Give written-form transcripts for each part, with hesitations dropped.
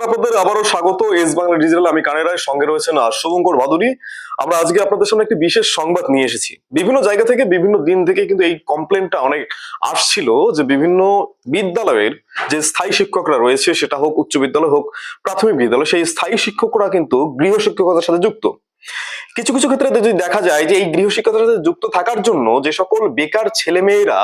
আপনাদের আবারও স্বাগত এস বাংলা ডিজিটাল। আমি কানের রায়, সঙ্গে রয়েছেন শুভঙ্কর ভাদুরী। আমরা আজকে আপনাদের সামনে একটি বিশেষ সংবাদ নিয়ে এসেছি। বিভিন্ন জায়গা থেকে বিভিন্ন দিন থেকে কিন্তু এই কমপ্লেনটা অনেক আসছিল যে বিভিন্ন বিদ্যালয়ের যে স্থায়ী শিক্ষকরা রয়েছে, সেটা হোক উচ্চ বিদ্যালয় হোক প্রাথমিক বিদ্যালয়, সেই স্থায়ী শিক্ষকরা কিন্তু গৃহ শিক্ষকতার সাথে যুক্ত। কিছু কিছু ক্ষেত্রে যদি দেখা যায় যে এই গৃহশিক্ষকতার সাথে যুক্ত থাকার জন্য যে সকল বেকার ছেলে মেয়েরা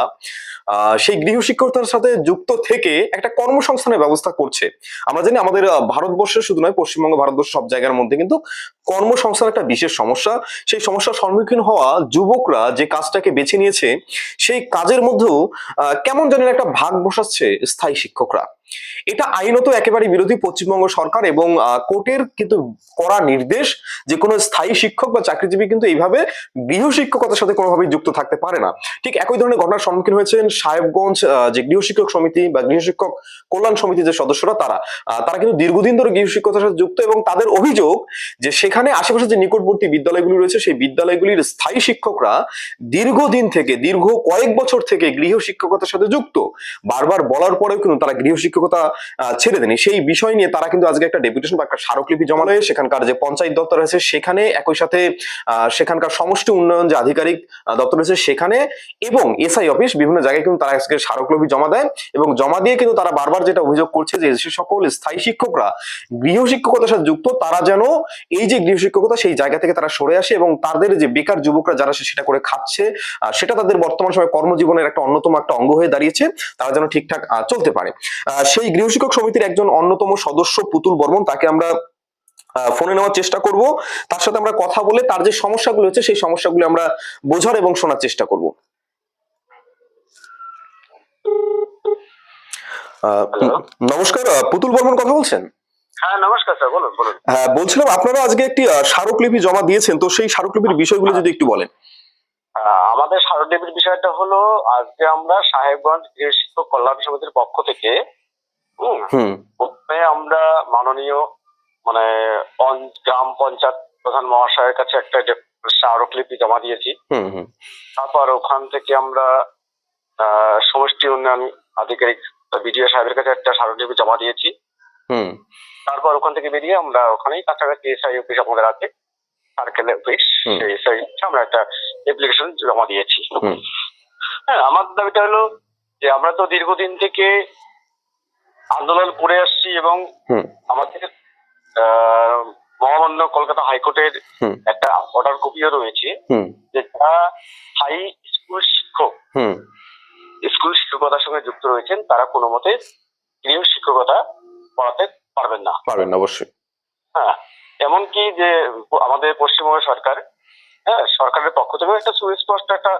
সেই গৃহশিক্ষকতার সাথে যুক্ত থেকে একটা কর্মসংস্থানের ব্যবস্থা করছে। আমরা জানি আমাদের ভারতবর্ষে শুধু নয়, পশ্চিমবঙ্গ ভারতবর্ষ সব জায়গার মধ্যে কিন্তু কর্মসংস্থান একটা বিশেষ সমস্যা। সেই সমস্যার সম্মুখীন হওয়া যুবকরা যে কাজটাকে বেছে নিয়েছে, সেই কাজের মধ্যেও কেমন জানেন একটা ভাগ বসাচ্ছে স্থায়ী শিক্ষকরা। এটা আইনত একেবারে বিরোধী পশ্চিমবঙ্গ সরকার এবং কোর্টের কিন্তু কড়া নির্দেশ যে কোনো স্থায়ী শিক্ষক বা চাকরিজীবী কিন্তু এইভাবে গৃহ শিক্ষকতার সাথে কোনোভাবেই যুক্ত থাকতে পারে না। ঠিক একই ধরনের ঘটনার সম্মুখীন হয়েছেন সাহেবগঞ্জ যে গৃহ শিক্ষক সমিতি বা গৃহ শিক্ষক কল্যাণ সমিতির যে সদস্যরা, তারা কিন্তু দীর্ঘদিন ধরে গৃহ শিক্ষকতার সাথে যুক্ত এবং তাদের অভিযোগ যে সেখানে আশেপাশে যে নিকটবর্তী বিদ্যালয়গুলি রয়েছে, সেই বিদ্যালয়গুলির স্থায়ী শিক্ষকরা দীর্ঘদিন থেকে, দীর্ঘ কয়েক বছর থেকে গৃহ শিক্ষকতার সাথে যুক্ত। বারবার বলার পরেও কিন্তু তারা গৃহ শিক্ষকতা ছেড়ে দেনি। সেই বিষয় নিয়ে তারা কিন্তু আজকে একটা ডেপুটেশন বা একটা স্মারকলিপি জমা দেয় সেখানকার যে পঞ্চায়েত দপ্তর আছে সেখানে, একই সাথে সেখানকার সমষ্টি উন্নয়ন যে আধিকারিক দপ্তর রয়েছে সেখানে, এবং এসআই অফিস, বিভিন্ন জায়গায় কিন্তু তারা আজকে স্মারকলিপি জমা দেয়। এবং জমা দিয়ে কিন্তু তারা বারবার যেটা অভিযোগ করছে যে সে সকল স্থায়ী শিক্ষকরা গৃহ শিক্ষকতার সাথে যুক্ত, তারা যেন এই যে গৃহ শিক্ষকতা সেই জায়গা থেকে তারা সরে আসে এবং তাদের যে বেকার যুবকরা যারা সেটা করে খাচ্ছে, সেটা তাদের বর্তমান সময় কর্মজীবনের একটা অন্যতম একটা অঙ্গ হয়ে দাঁড়িয়েছে, তারা যেন ঠিকঠাক চলতে পারে। সেই গৃহ শিক্ষক সমিতির একজন অন্যতম সদস্য পুতুল বর্মন, তাকে আমরা ফোনে নেওয়ার চেষ্টা করব। তার সাথে আমরা কথা বলে তার যে সমস্যাগুলো হচ্ছে সেই সমস্যাগুলো আমরা বোঝার এবং শোনার চেষ্টা করব। নমস্কার, পুতুল বর্মন কথা বলছেন? হ্যাঁ নমস্কার স্যার, বলুন বলুন। হ্যাঁ, বলছিলাম আপনারা আজকে একটি স্মারকলিপি জমা দিয়েছেন, তো সেই স্মারকলিপির বিষয়গুলো যদি একটু বলেন। আমাদের স্মারকলিপির বিষয়টা হলো, আজকে আমরা সাহেবগঞ্জ গৃহ শিক্ষক কল্যাণ সমিতির পক্ষ থেকে প্রথমে আমরা মাননীয় গ্রাম পঞ্চায়েত প্রধান মহাশয়ের কাছে একটা স্মারকলিপি জমা দিয়েছি। তারপর ওখান থেকে আমরা সমষ্টি উন্নয়ন আধিকারিক বিডিও সাহেবের কাছে একটা স্মারকলিপি জমা দিয়েছি। তারপর ওখান থেকে বেরিয়ে আমরা ওখানেই কাছাকাছি এসআই অফিস আমাদের আছে, সার্কেল অফিস, সেই এসআই আমরা একটা অ্যাপ্লিকেশন জমা দিয়েছি। হ্যাঁ, আমার দাবিটা হলো যে আমরা তো দীর্ঘদিন থেকে আন্দোলন করে আসছি এবং আমাদের মহামান্য কলকাতা হাইকোর্টের একটা অর্ডার কপিও রয়েছে যে যারা স্থায়ী স্কুল শিক্ষক, স্কুল শিক্ষকতার সঙ্গে যুক্ত রয়েছেন, তারা কোনো মতে গৃহ শিক্ষকতা পড়াতে পারবেন না। অবশ্যই। হ্যাঁ, এমনকি যে আমাদের পশ্চিমবঙ্গ সরকার, হ্যাঁ, সরকারের পক্ষ থেকে একটা সুস্পষ্ট একটা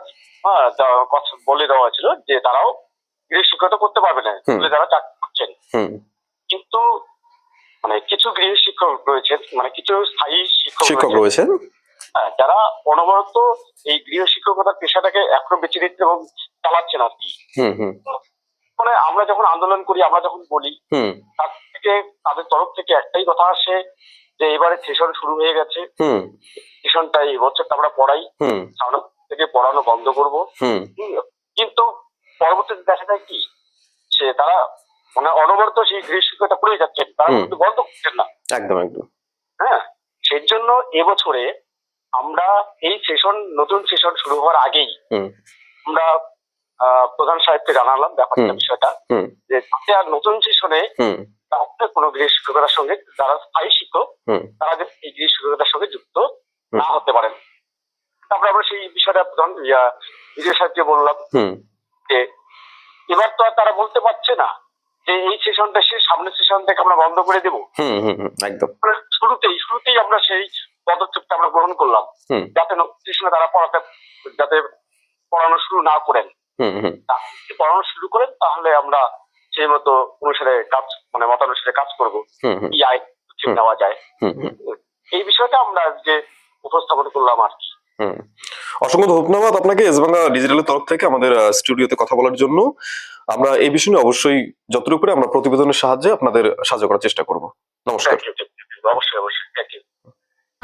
কথা বলে দেওয়া ছিল যে তারাও গৃহ শিক্ষকতা করতে পারবে না, যারা চাকরি করছেন। কিন্তু কিছু গৃহ শিক্ষক রয়েছেন, কিছু স্থায়ী শিক্ষক রয়েছেন, যারা অনবরত এই গৃহ শিক্ষকতার পেশাটাকে এখনো বেছে দিচ্ছে এবং চালাচ্ছেন আর কি। আমরা যখন আন্দোলন করি, আমরা যখন বলি, তার থেকে তাদের তরফ থেকে একটাই কথা আসে যে এবারে সেশন শুরু হয়ে গেছে, সেশনটা এই বছরটা আমরা পড়াই, সামনে থেকে পড়ানো বন্ধ করব। কিন্তু পরবর্তীতে দেখা যায় কি, সে তারা অনবরত সেই গৃহ শিক্ষকতা করে যাচ্ছেন, তারা কিন্তু বন্ধ করছেন না। একদম একদম। হ্যাঁ, সেই জন্য এবছরে আমরা এই নতুন সেশন শুরু হওয়ার আগেই আমরা প্রধান সাহেবকে জানালাম ব্যাপারটা, বিষয়টা, যে আর নতুন সেশনে কোনো গৃহ শিক্ষকতার সঙ্গে যারা স্থায়ী শিক্ষক, তারা যে এই গৃহ শিক্ষকতার সঙ্গে যুক্ত না হতে পারেন। তারপরে আমরা সেই বিষয়টা প্রধান বিজয় সাহেবকে বললাম যে এবার তো আর তারা বলতে পারছে না যে এই সেশনটা শেষ, সামনের সেশন থেকে আমরা বন্ধ করে দেবো। একদম। শুরুতেই আমরা সেই পদক্ষেপটা আমরা গ্রহণ করলাম যাতে নতুন সেশনে তারা যাতে পড়ানো শুরু না করেন। পড়ানো শুরু করেন তাহলে আমরা সেই মতো অনুসারে কাজ মতানুসারে কাজ করবো, কি আইন নেওয়া যায়, এই বিষয়টা আমরা আজকে উপস্থাপন করলাম আর কি। অসংখ্য ধন্যবাদ আপনাকে এস বাংলা ডিজিটালের তরফ থেকে আমাদের স্টুডিওতে কথা বলার জন্য। আমরা এই বিষয়ে অবশ্যই যতটুকু করে আমরা প্রতিবেদনের সাহায্যে আপনাদের সাহায্য করার চেষ্টা করব। নমস্কার। অবশ্যই অবশ্যই, থ্যাংক ইউ।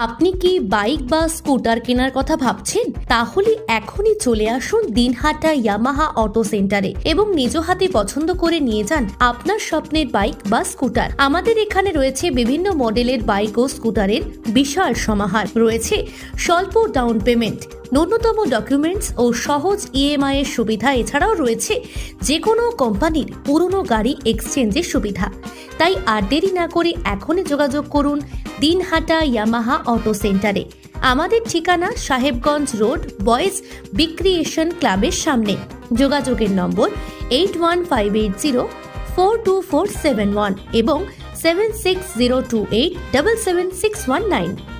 আপনি কি বাইক বা স্কুটার কেনার কথা ভাবছেন? তাহলে এখনই চলে আসুন দিনহাটা ইয়ামাহা অটো সেন্টারে এবং নিজ হাতে পছন্দ করে নিয়ে যান আপনার স্বপ্নের বাইক বা স্কুটার। আমাদের এখানে রয়েছে বিভিন্ন মডেলের বাইক ও স্কুটারের বিশাল সমাহার। রয়েছে স্বল্প ডাউন পেমেন্ট, ন্যূনতম ডকুমেন্টস ও সহজ ইএমআই এর সুবিধা। এছাড়াও রয়েছে যে কোনো কোম্পানির পুরনো গাড়ি এক্সচেঞ্জের সুবিধা। তাই আর দেরি না করে এখনই যোগাযোগ করুন দিনহাটা ইয়ামাহা অটো সেন্টারে। আমাদের ঠিকানা সাহেবগঞ্জ রোড, বয়েজ বিক্রিয়েশন ক্লাবের সামনে। যোগাযোগের নম্বর 8158042471 এবং 7602877619।